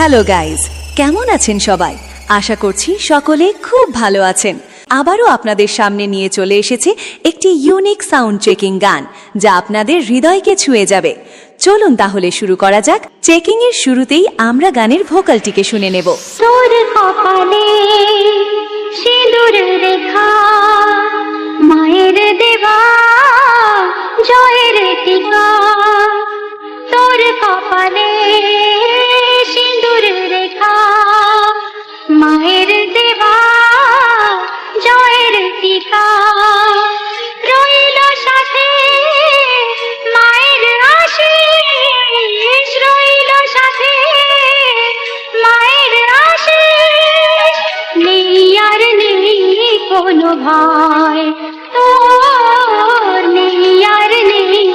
Hello guys, কেমন আছেন সবাই? আশা করছি সকলে খুব ভালো আছেন। আবারও আপনাদের সামনে নিয়ে চলে এসেছে একটি ইউনিক সাউন্ড চেকিং গান, যা আপনাদের হৃদয়কে ছুঁয়ে যাবে। চলুন তাহলে শুরু করা যাক। চেকিং এর শুরুতেই আমরা গানের ভোকালটিকে শুনে নেব। তোর কপালে সিঁদুর রেখা, মায়ের দেবা জয়ের টিকা। তোর কপালে সিঁদুর রেখা, মায়ের দেবা জয়ের টিকা। রইল সাথে মায়ের আশিস, রইল সাথে মায়ের আশিস। নেই আর নেই কোনো ভয়, তোর নেই আর নেই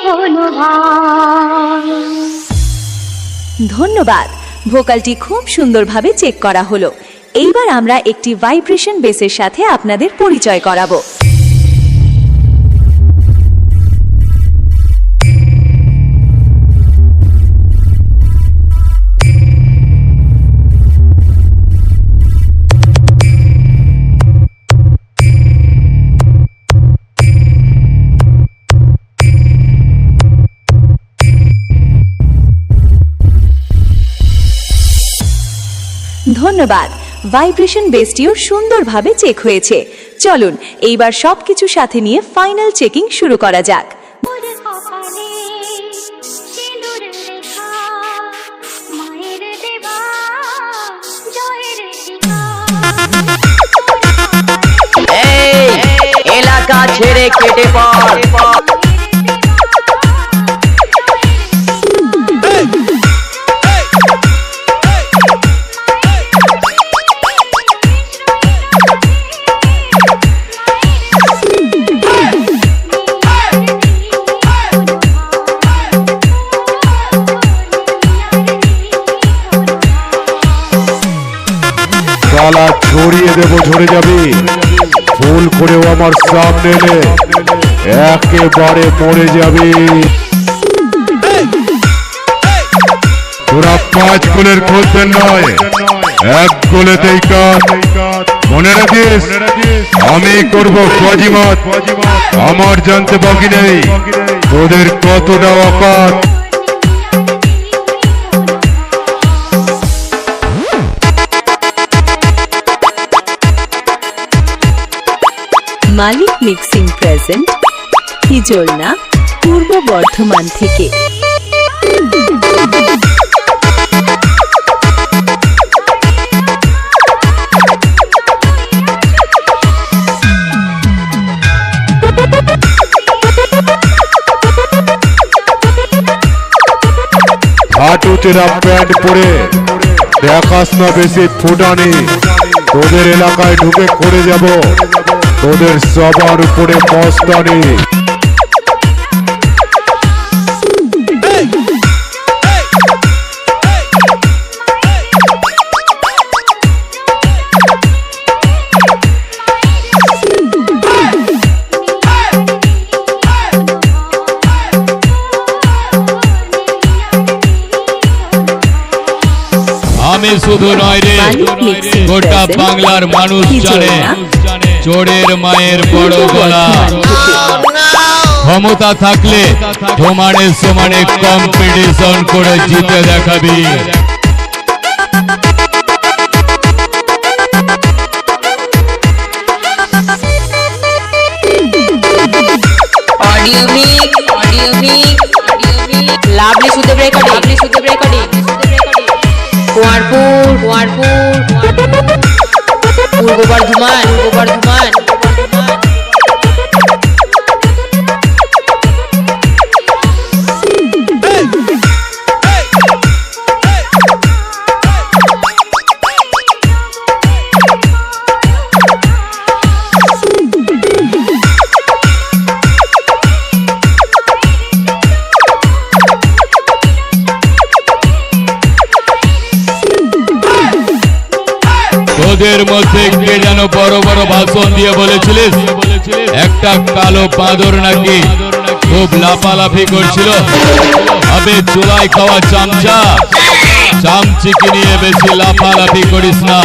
কোনো ভয়। ধন্যবাদ। ভোকালটি খুব সুন্দরভাবে চেক করা হলো। এইবার আমরা একটি ভাইব্রেশন বেসের সাথে আপনাদের পরিচয় করাবো। ধন্যবাদ। ভাইব্রেশন বেসটিও সুন্দরভাবে চেক হয়েছে। চলুন এইবার সবকিছু সাথে নিয়ে ফাইনাল চেকিং শুরু করা যাক। তোর কপালে সিঁদুর রেখা, মায়ের দেবা জয়ের টিকা। এই এলাকা ছেড়ে কেটে পড়। গালা ছড়িয়ে দেব, ঝরে যাবি। ভুল করেও আমার সামনে এলে একেবারে মরে যাবি। তোরা 5 গোলের খোঁজবেন নয়, 1 গোলেতেই কাজ। মনে রাখিস, আমি করব ফাজিমাত। আমার জানতে বাকি নেই তোদের কতটা অকাত। মালিক মিক্সিং প্রেজেন্ট, হিজলনা, পূর্ব বর্ধমান থেকে। হাঁটুচেরা প্যান্ট পরে দেখাস না বেশি ফুটানি। তোদের এলাকায় ঢুকে করে যাব তোদের সবার উপরে মস্তানি। আমি শুধু নয় রে, গোটা বাংলার মানুষ জানে চোরের মায়ের বড় গলা। ক্ষমতা থাকলে সমানে সমানে কম্পিটিশন করে জিতে দেখাবি। Lovely Sudeb recording. কুয়ারপুর পূর্ব বর্ধমান। তোদের মধ্যে কে যেন বড় বড় ভাষণ দিয়ে বলেছিলিস একটা কালো বাঁদর নাকি খুব লাফালাফি করছিল। আবে চুলাই খাওয়া চামচা, চামচিকি নিয়ে বেশি লাফালাফি করিস না।